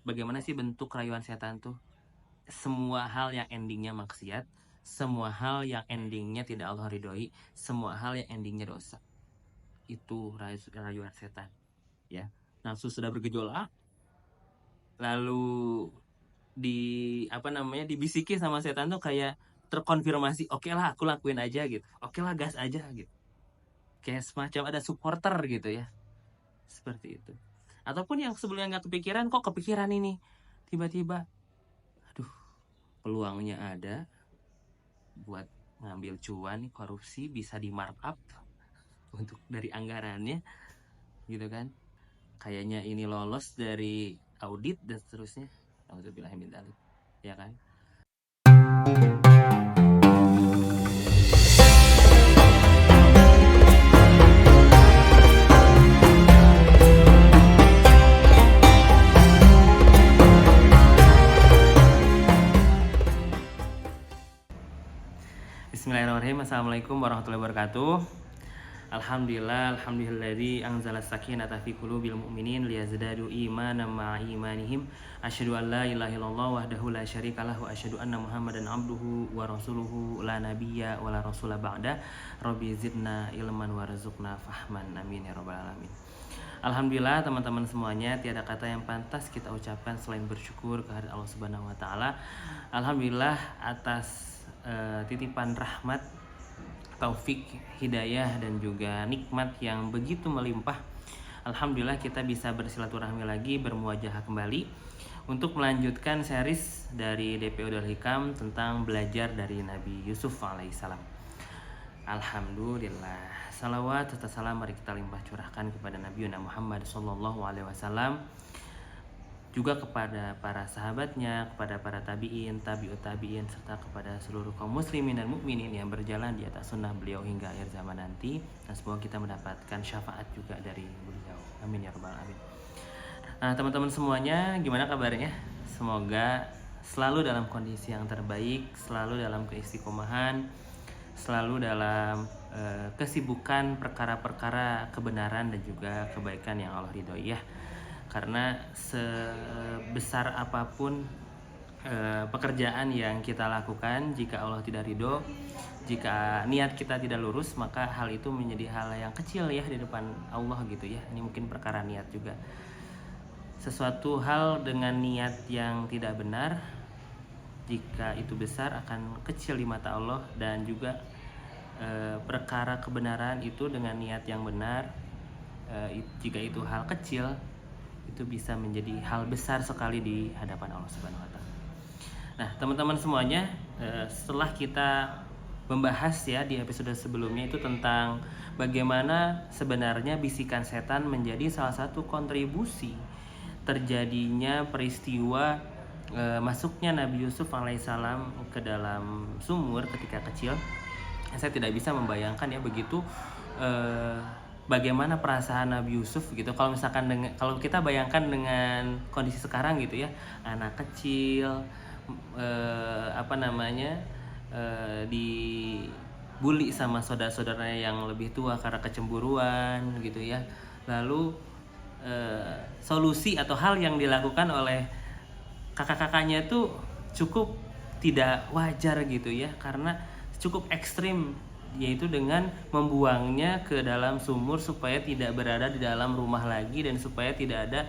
bagaimana sih bentuk rayuan setan tuh? Semua hal yang endingnya maksiat, semua hal yang endingnya tidak Allah ridhoi, semua hal yang endingnya dosa. Itu rayuan setan, ya. Nafsu sudah bergejolak, lalu dibisiki sama setan tuh kayak terkonfirmasi, oke lah aku lakuin aja gitu, oke lah gas aja gitu, kayak semacam ada supporter gitu ya, seperti itu. Ataupun yang sebelumnya nggak kepikiran, kok kepikiran ini tiba-tiba, aduh, peluangnya ada buat ngambil cuan, korupsi, bisa di markup untuk dari anggarannya gitu kan, kayaknya ini lolos dari audit dan seterusnya. Alhamdulillah ya kan. Bismillahirrahmanirrahim. Assalamualaikum warahmatullahi wabarakatuh. Alhamdulilladzi anzala sakinata fi qulubil mu'minin liyazdadu imanan ma'a imanihim. Asyhadu an la ilaha illallah wahdahu la syarikalah wa asyhadu anna Muhammadan abduhu wa rasuluhu la nabiyya wa la rasula ba'da. Rabbi zidna ilman warzuqna fahman. Amin ya rabbal alamin. Alhamdulillah teman-teman semuanya, tiada kata yang pantas kita ucapkan selain bersyukur kehadirat Allah Subhanahu wa taala. Alhamdulillah atas titipan rahmat, taufik, hidayah dan juga nikmat yang begitu melimpah. Alhamdulillah kita bisa bersilaturahmi lagi, bermuajahah kembali untuk melanjutkan series dari DPO Darul Hikam tentang belajar dari Nabi Yusuf alaihissalam. Alhamdulillah. Salawat serta salam mari kita limpah curahkan kepada Nabi Muhammad SAW, juga kepada para sahabatnya, kepada para tabi'in, tabi'ut tabi'in, serta kepada seluruh kaum muslimin dan mukminin yang berjalan di atas sunnah beliau hingga akhir zaman nanti. Dan semoga kita mendapatkan syafaat juga dari beliau. Amin ya rabbal alamin. Nah teman-teman semuanya, gimana kabarnya? Semoga selalu dalam kondisi yang terbaik, selalu dalam keistiqomahan, selalu dalam kesibukan perkara-perkara kebenaran dan juga kebaikan yang Allah ridhoi ya. Karena sebesar apapun pekerjaan yang kita lakukan, jika Allah tidak ridho, jika niat kita tidak lurus, maka hal itu menjadi hal yang kecil ya di depan Allah gitu ya. Ini mungkin perkara niat juga. Sesuatu hal dengan niat yang tidak benar, jika itu besar akan kecil di mata Allah. Dan juga perkara kebenaran itu dengan niat yang benar, jika itu hal kecil, itu bisa menjadi hal besar sekali di hadapan Allah Subhanahu wa taala. Nah, teman-teman semuanya, setelah kita membahas ya di episode sebelumnya itu tentang bagaimana sebenarnya bisikan setan menjadi salah satu kontribusi terjadinya peristiwa masuknya Nabi Yusuf alaihissalam ke dalam sumur ketika kecil. Saya tidak bisa membayangkan ya begitu bagaimana perasaan Nabi Yusuf gitu kalau misalkan kalau kita bayangkan dengan kondisi sekarang gitu ya, anak kecil dibully sama saudara-saudaranya yang lebih tua karena kecemburuan gitu ya. Lalu solusi atau hal yang dilakukan oleh kakak-kakaknya itu cukup tidak wajar gitu ya, karena cukup ekstrim, yaitu dengan membuangnya ke dalam sumur supaya tidak berada di dalam rumah lagi dan supaya tidak ada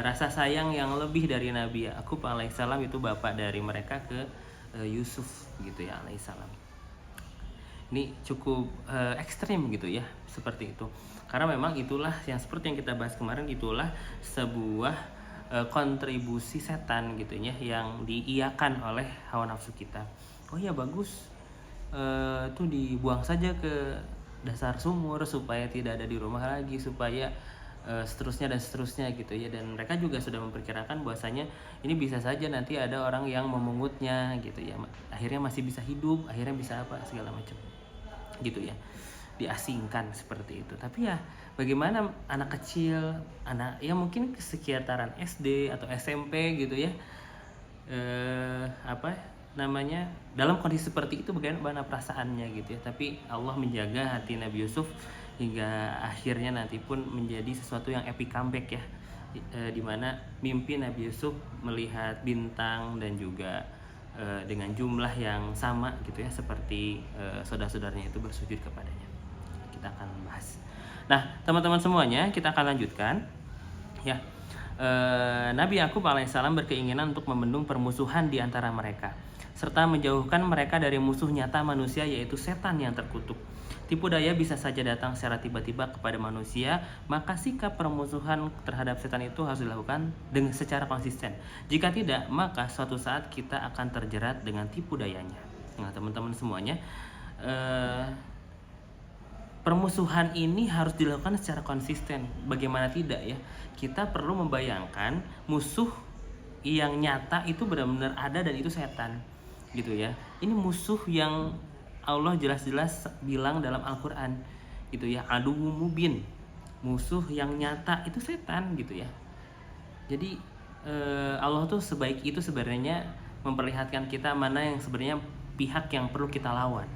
rasa sayang yang lebih dari Nabi Yakub alaihissalam, itu bapak dari mereka, ke Yusuf gitu ya alaihissalam. Ini cukup ekstrim gitu ya, seperti itu. Karena memang itulah yang seperti yang kita bahas kemarin, itulah sebuah kontribusi setan gitu ya, yang diiyakan oleh hawa nafsu kita. Oh ya bagus, itu dibuang saja ke dasar sumur supaya tidak ada di rumah lagi, supaya seterusnya dan seterusnya gitu ya. Dan mereka juga sudah memperkirakan bahwasanya ini bisa saja nanti ada orang yang memungutnya gitu ya, akhirnya masih bisa hidup, akhirnya bisa apa segala macam gitu ya, diasingkan seperti itu. Tapi ya bagaimana anak kecil, anak yang mungkin sekitaran SD atau SMP gitu ya, dalam kondisi seperti itu bagaimana perasaannya gitu ya. Tapi Allah menjaga hati Nabi Yusuf hingga akhirnya nanti pun menjadi sesuatu yang epic comeback ya. di mana mimpi Nabi Yusuf melihat bintang dan juga dengan jumlah yang sama gitu ya, seperti saudara-saudaranya itu bersujud kepadanya. Kita akan bahas. Nah, teman-teman semuanya, kita akan lanjutkan ya. Nabi Yakub alaihissalam berkeinginan untuk membendung permusuhan di antara mereka serta menjauhkan mereka dari musuh nyata manusia, yaitu setan yang terkutuk. Tipu daya bisa saja datang secara tiba-tiba kepada manusia, maka sikap permusuhan terhadap setan itu harus dilakukan dengan secara konsisten. Jika tidak, maka suatu saat kita akan terjerat dengan tipu dayanya. Nah, teman-teman semuanya, permusuhan ini harus dilakukan secara konsisten. Bagaimana tidak ya? Kita perlu membayangkan musuh yang nyata itu benar-benar ada dan itu setan. Gitu ya. Ini musuh yang Allah jelas-jelas bilang dalam Al-Qur'an. Gitu ya. Aduwwum mubin. Musuh yang nyata itu setan gitu ya. Jadi Allah tuh sebaik itu sebenarnya memperlihatkan kita mana yang sebenarnya pihak yang perlu kita lawan.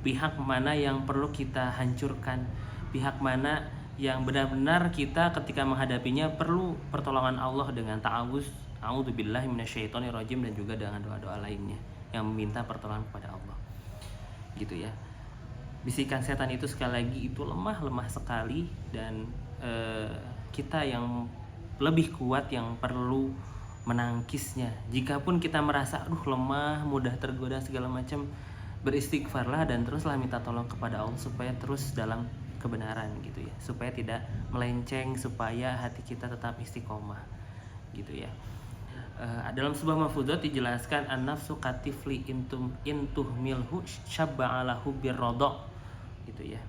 Pihak mana yang perlu kita hancurkan, pihak mana yang benar-benar kita ketika menghadapinya perlu pertolongan Allah dengan ta'awuz, a'udzubillahi minasyaitonirrajim, dan juga dengan doa-doa lainnya yang meminta pertolongan kepada Allah. Gitu ya. Bisikan setan itu sekali lagi itu lemah sekali, dan kita yang lebih kuat yang perlu menangkisnya. Jikapun kita merasa aduh lemah, mudah tergoda segala macam, beristighfarlah dan teruslah minta tolong kepada Allah supaya terus dalam kebenaran gitu ya, supaya tidak melenceng, supaya hati kita tetap istiqomah gitu ya. Dalam sebuah mahfuzat dijelaskan an-nafsu katifli intuh milhu syabba'alahu birrodo gitu ya,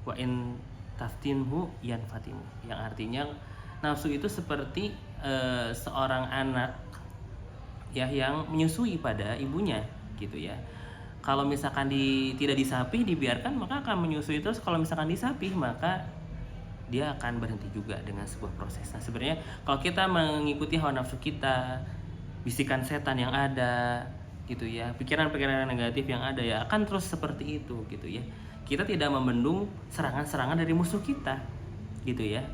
wa in taftinhu yanfatimu, yang artinya nafsu itu seperti seorang anak ya yang menyusui pada ibunya gitu ya. Kalau misalkan tidak disapih, dibiarkan, maka akan menyusui terus. Kalau misalkan disapih, maka dia akan berhenti juga dengan sebuah proses. Nah, sebenarnya kalau kita mengikuti hawa nafsu kita, bisikan setan yang ada gitu ya, pikiran-pikiran negatif yang ada ya akan terus seperti itu gitu ya. Kita tidak membendung serangan-serangan dari musuh kita gitu ya.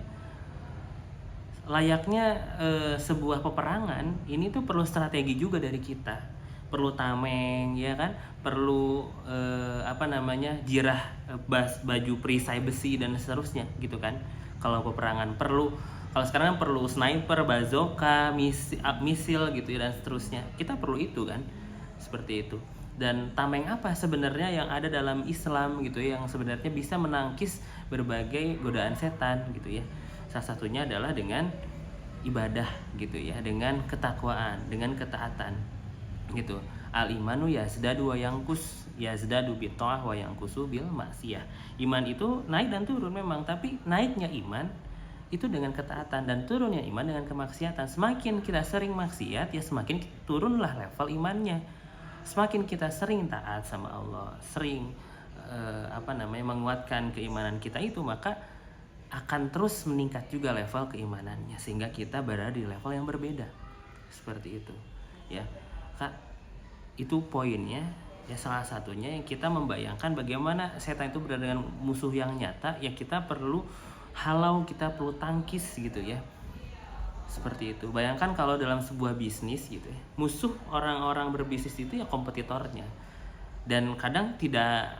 Layaknya sebuah peperangan ini tuh perlu strategi juga dari kita. Perlu tameng ya kan, perlu jirah, baju perisai besi dan seterusnya gitu kan. Kalau peperangan perlu, kalau sekarang perlu sniper, bazooka, misil gitu ya, dan seterusnya. Kita perlu itu kan, seperti itu. Dan tameng apa sebenarnya yang ada dalam Islam gitu ya, yang sebenarnya bisa menangkis berbagai godaan setan gitu ya. Salah satunya adalah dengan ibadah gitu ya, dengan ketakwaan, dengan ketaatan gitu. Al-imanu yazdadu wa yanqus, yazdadu bitta'ah wa yanqusu bil maksiyah. Iman itu naik dan turun memang, tapi naiknya iman itu dengan ketaatan dan turunnya iman dengan kemaksiatan. Semakin kita sering maksiat ya semakin turunlah level imannya. Semakin kita sering taat sama Allah, sering menguatkan keimanan kita itu, maka akan terus meningkat juga level keimanannya sehingga kita berada di level yang berbeda. Seperti itu ya. Kak, itu poinnya ya, salah satunya yang kita membayangkan bagaimana setan itu berada dengan musuh yang nyata yang kita perlu halau, kita perlu tangkis gitu ya. Seperti itu. Bayangkan kalau dalam sebuah bisnis gitu ya, musuh orang-orang berbisnis itu ya kompetitornya. Dan kadang tidak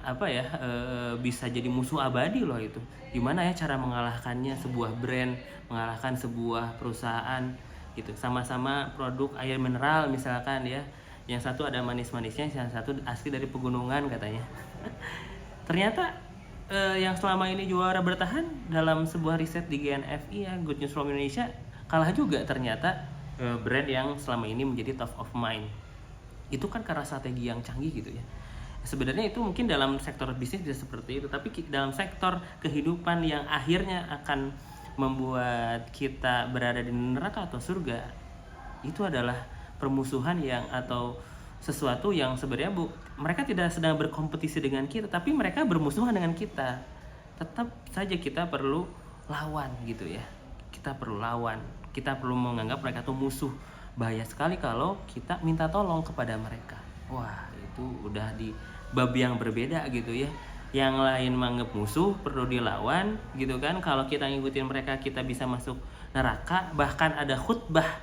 bisa jadi musuh abadi loh itu. Gimana ya cara mengalahkannya, sebuah brand, mengalahkan sebuah perusahaan gitu. Sama-sama produk air mineral misalkan ya, yang satu ada manis-manisnya, yang satu asli dari pegunungan katanya. Ternyata yang selama ini juara bertahan dalam sebuah riset di GNFI ya, Good News from Indonesia, kalah juga ternyata brand yang selama ini menjadi top of mind. Itu kan karena strategi yang canggih gitu ya. Sebenarnya itu mungkin dalam sektor bisnis bisa seperti itu, tapi dalam sektor kehidupan yang akhirnya akan membuat kita berada di neraka atau surga, itu adalah permusuhan yang atau sesuatu yang sebenarnya mereka tidak sedang berkompetisi dengan kita, tapi mereka bermusuhan dengan kita. Tetap saja kita perlu lawan gitu ya. Kita perlu lawan, kita perlu menganggap mereka itu musuh. Bahaya sekali kalau kita minta tolong kepada mereka. Wah, itu udah di bab yang berbeda gitu ya. Yang lain menganggap musuh perlu dilawan gitu kan. Kalau kita ngikutin mereka kita bisa masuk neraka, bahkan ada khutbah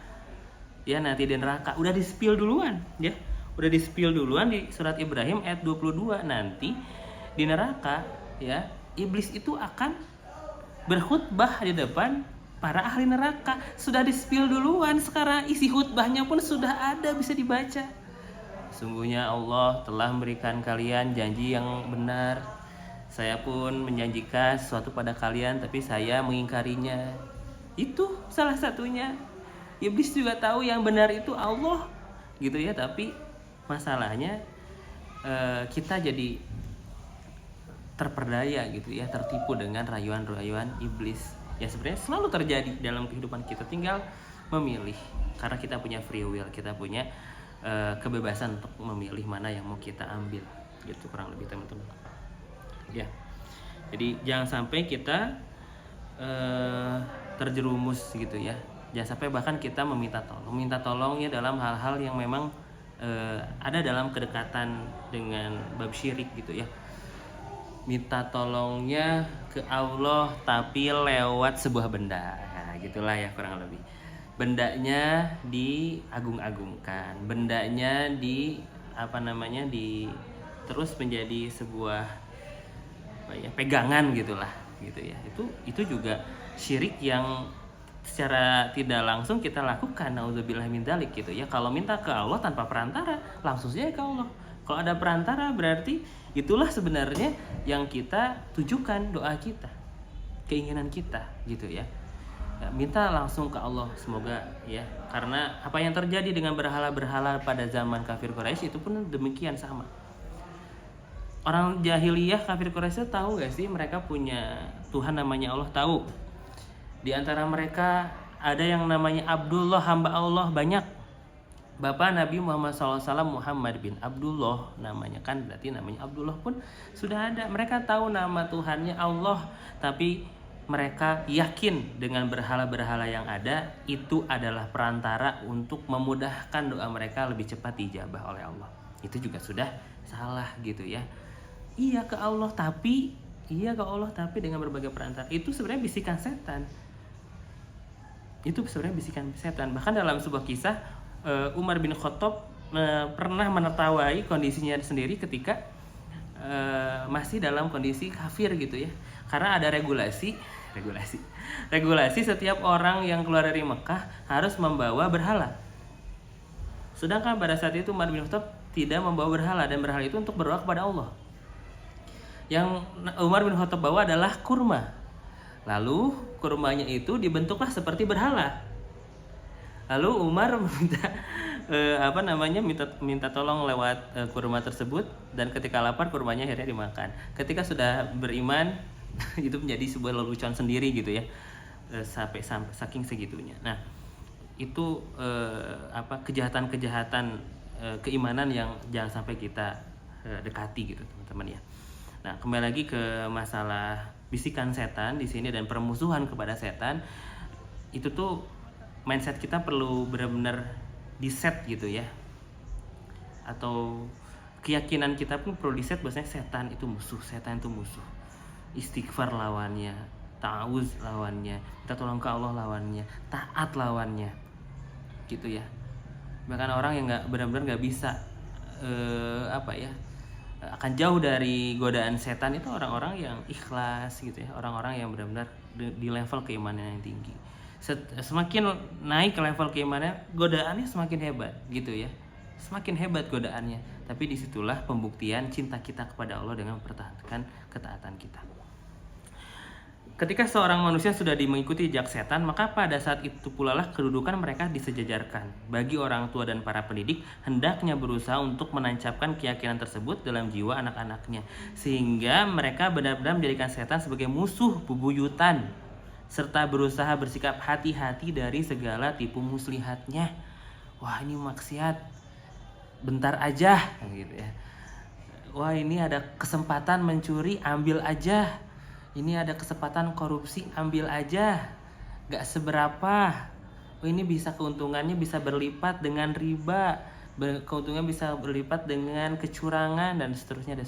ya nanti di neraka udah di-spill duluan ya. Udah di-spill duluan di surat Ibrahim ayat 22, nanti di neraka ya iblis itu akan berkhutbah di depan para ahli neraka. Sudah di-spill duluan, sekarang isi khutbahnya pun sudah ada, bisa dibaca. Sungguhnya Allah telah memberikan kalian janji yang benar. Saya pun menjanjikan sesuatu pada kalian, tapi saya mengingkarinya. Itu salah satunya. Iblis juga tahu yang benar itu Allah, gitu ya. Tapi masalahnya kita jadi terperdaya gitu ya, tertipu dengan rayuan-rayuan iblis. Ya sebenarnya selalu terjadi dalam kehidupan kita, tinggal memilih. Karena kita punya free will, kita punya kebebasan untuk memilih mana yang mau kita ambil, gitu kurang lebih teman-teman. Ya, jadi jangan sampai kita terjerumus gitu ya. Jangan sampai bahkan kita meminta tolongnya dalam hal-hal yang memang ada dalam kedekatan dengan bab syirik gitu ya. Minta tolongnya ke Allah tapi lewat sebuah benda, nah, gitulah ya kurang lebih. Bendanya diagung-agungkan, bendanya terus menjadi sebuah pegangan gitulah gitu ya. Itu juga syirik yang secara tidak langsung kita lakukan, nauzubillah min dzalik gitu ya. Kalau minta ke Allah tanpa perantara, langsung saja ke Allah. Kalau ada perantara berarti itulah sebenarnya yang kita tujukan doa kita, keinginan kita gitu ya. Minta langsung ke Allah semoga ya, karena apa yang terjadi dengan berhala-berhala pada zaman kafir Quraisy itu pun demikian sama. Orang jahiliyah kafir Quraisy tahu gak sih mereka punya Tuhan namanya Allah? Tahu. Di antara mereka ada yang namanya Abdullah, hamba Allah banyak. Bapak Nabi Muhammad SAW Muhammad bin Abdullah namanya, kan berarti namanya Abdullah pun sudah ada. Mereka tahu nama Tuhannya Allah, tapi mereka yakin dengan berhala-berhala yang ada itu adalah perantara untuk memudahkan doa mereka lebih cepat dijabah oleh Allah. Itu juga sudah salah gitu ya. Iya ke Allah tapi dengan berbagai perantara. Itu sebenarnya bisikan setan. Bahkan dalam sebuah kisah Umar bin Khattab pernah menertawai kondisinya sendiri ketika masih dalam kondisi kafir gitu ya. Karena ada regulasi setiap orang yang keluar dari Mekah harus membawa berhala. Sedangkan pada saat itu Umar bin Khattab tidak membawa berhala, dan berhala itu untuk berdoa kepada Allah. Yang Umar bin Khattab bawa adalah kurma. Lalu kurmanya itu dibentuklah seperti berhala. Lalu Umar minta tolong lewat kurma tersebut, dan ketika lapar kurmanya akhirnya dimakan. Ketika sudah beriman itu menjadi sebuah lelucon sendiri gitu ya, sampai saking segitunya. Nah itu kejahatan keimanan yang jangan sampai kita dekati gitu teman-teman ya. Nah kembali lagi ke masalah bisikan setan di sini dan permusuhan kepada setan, itu tuh mindset kita perlu benar-benar di-set gitu ya, atau keyakinan kita pun perlu di-set bahwasanya setan itu musuh. Istighfar lawannya, ta'awuz lawannya, minta tolong ke Allah lawannya, taat lawannya, gitu ya. Bahkan orang yang benar-benar nggak bisa akan jauh dari godaan setan itu orang-orang yang ikhlas gitu ya, orang-orang yang benar-benar di level keimanan yang tinggi. Semakin naik ke level keimanan, godaannya semakin hebat gitu ya, semakin hebat godaannya. Tapi disitulah pembuktian cinta kita kepada Allah dengan mempertahankan ketaatan kita. Ketika seorang manusia sudah mengikuti jejak setan, maka pada saat itu pula lah kedudukan mereka disejajarkan. Bagi orang tua dan para pendidik, hendaknya berusaha untuk menancapkan keyakinan tersebut dalam jiwa anak-anaknya, sehingga mereka benar-benar menjadikan setan sebagai musuh bebuyutan, serta berusaha bersikap hati-hati dari segala tipu muslihatnya. Wah ini maksiat, bentar aja gitu ya. Wah ini ada kesempatan mencuri, ambil aja. Ini ada kesempatan korupsi, ambil aja, gak seberapa. Oh ini bisa keuntungannya bisa berlipat dengan riba, keuntungan bisa berlipat dengan kecurangan, dan seterusnya.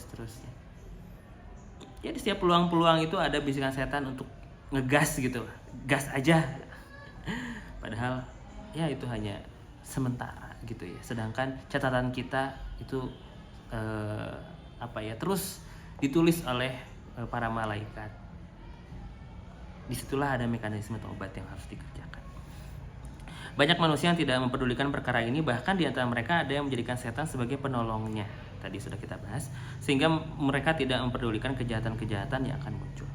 Jadi setiap peluang-peluang itu ada bisikan setan untuk ngegas gitu, gas aja. Padahal ya itu hanya sementara gitu ya. Sedangkan catatan kita itu terus ditulis oleh para malaikat. Disitulah ada mekanisme taubat yang harus dikerjakan. Banyak manusia yang tidak mempedulikan perkara ini, bahkan di antara mereka ada yang menjadikan setan sebagai penolongnya. Tadi sudah kita bahas, sehingga mereka tidak mempedulikan kejahatan-kejahatan yang akan muncul.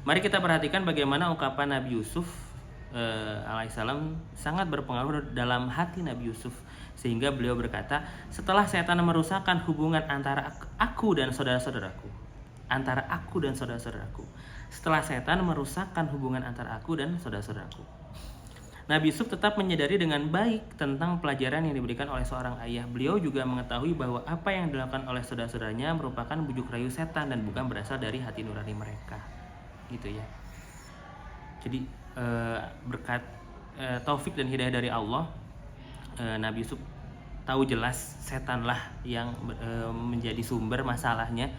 Mari kita perhatikan bagaimana ungkapan Nabi Yusuf alaihissalam sangat berpengaruh dalam hati Nabi Yusuf, sehingga beliau berkata, setelah setan merusakkan hubungan antara aku dan saudara-saudaraku, setelah setan merusakkan hubungan antara aku dan saudara-saudaraku, Nabi Yusuf tetap menyadari dengan baik tentang pelajaran yang diberikan oleh seorang ayah. Beliau juga mengetahui bahwa apa yang dilakukan oleh saudara-saudaranya merupakan bujuk rayu setan dan bukan berasal dari hati nurani mereka. Gitu ya. Jadi berkat taufik dan hidayah dari Allah, Nabi Yusuf tahu jelas setanlah yang menjadi sumber masalahnya,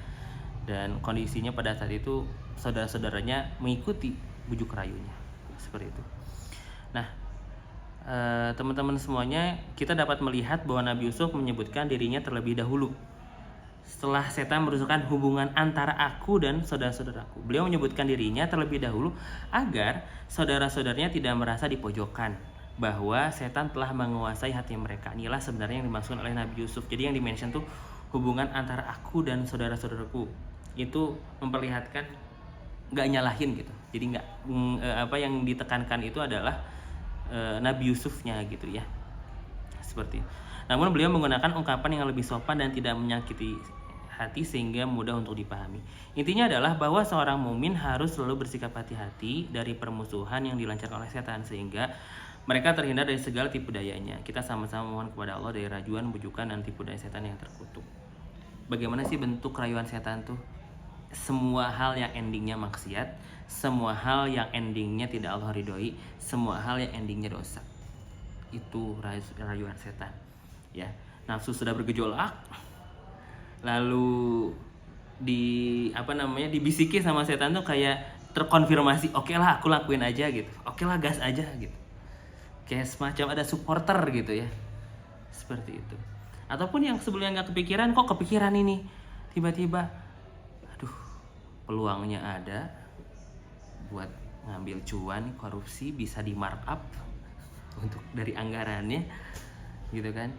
dan kondisinya pada saat itu saudara-saudaranya mengikuti bujuk rayunya. Seperti itu. Nah, teman-teman semuanya, kita dapat melihat bahwa Nabi Yusuf menyebutkan dirinya terlebih dahulu. Setelah setan merusakkan hubungan antara aku dan saudara-saudaraku, beliau menyebutkan dirinya terlebih dahulu agar saudara-saudaranya tidak merasa dipojokkan, bahwa setan telah menguasai hati mereka. Inilah sebenarnya yang dimaksud oleh Nabi Yusuf. Jadi yang dimention tuh hubungan antara aku dan saudara-saudaraku, itu memperlihatkan nggak nyalahin gitu. Jadi nggak yang ditekankan itu adalah Nabi Yusufnya gitu ya, seperti itu. Namun beliau menggunakan ungkapan yang lebih sopan dan tidak menyakiti hati sehingga mudah untuk dipahami. Intinya adalah bahwa seorang mukmin harus selalu bersikap hati-hati dari permusuhan yang dilancarkan oleh setan, sehingga mereka terhindar dari segala tipu dayanya. Kita sama-sama mohon kepada Allah dari rajuan, bujukan, dan tipu daya setan yang terkutuk. Bagaimana sih bentuk rayuan setan tuh? Semua hal yang endingnya maksiat, semua hal yang endingnya tidak Allah ridhoi, semua hal yang endingnya dosa, itu rayuan setan ya. Nafsu sudah bergejolak, lalu dibisiki sama setan tuh kayak terkonfirmasi, oke lah aku lakuin aja gitu, oke lah gas aja gitu, kayak semacam ada supporter gitu ya, seperti itu. Ataupun yang sebelumnya nggak kepikiran, kok kepikiran ini tiba-tiba, peluangnya ada buat ngambil cuan, korupsi, bisa di markup untuk dari anggarannya gitu kan,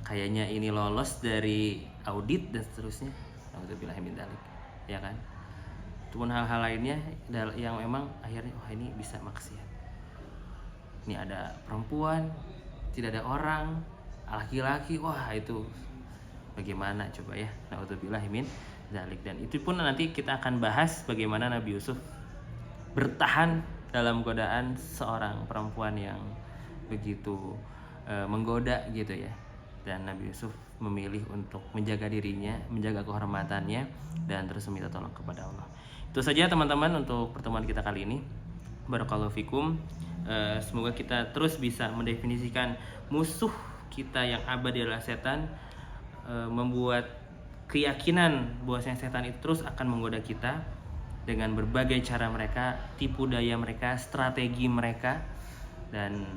kayaknya ini lolos dari audit dan seterusnya, alhamdulillah min dzalik ya kan. Ataupun hal-hal lainnya yang memang akhirnya ini bisa maksiat. Ini ada perempuan, tidak ada orang, laki-laki, wah itu bagaimana coba ya, alhamdulillah min dzalik. Dan itu pun nanti kita akan bahas bagaimana Nabi Yusuf bertahan dalam godaan seorang perempuan yang begitu menggoda gitu ya. Dan Nabi Yusuf memilih untuk menjaga dirinya, menjaga kehormatannya, dan terus meminta tolong kepada Allah. Itu saja teman-teman untuk pertemuan kita kali ini. Barakallahu fikum. Semoga kita terus bisa mendefinisikan musuh kita yang abadi adalah setan, membuat keyakinan bahwasanya setan itu terus akan menggoda kita dengan berbagai cara mereka, tipu daya mereka, strategi mereka, dan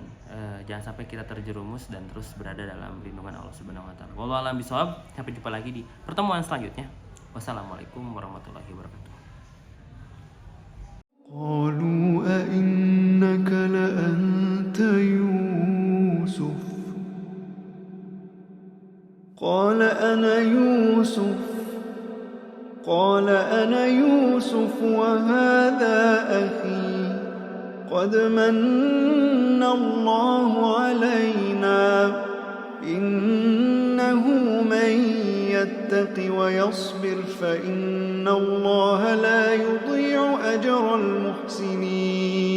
jangan sampai kita terjerumus dan terus berada dalam lindungan Allah Subhanahu wa taala. Wallahu a'lam bishawab. Sampai jumpa lagi di pertemuan selanjutnya. Wassalamualaikum warahmatullahi wabarakatuh. قالوا أئنك لأنت يوسف قال أنا يوسف وهذا أخي قد من الله علينا إنه من يتق ويصبر فإن الله لا يضيع أجر المحسنين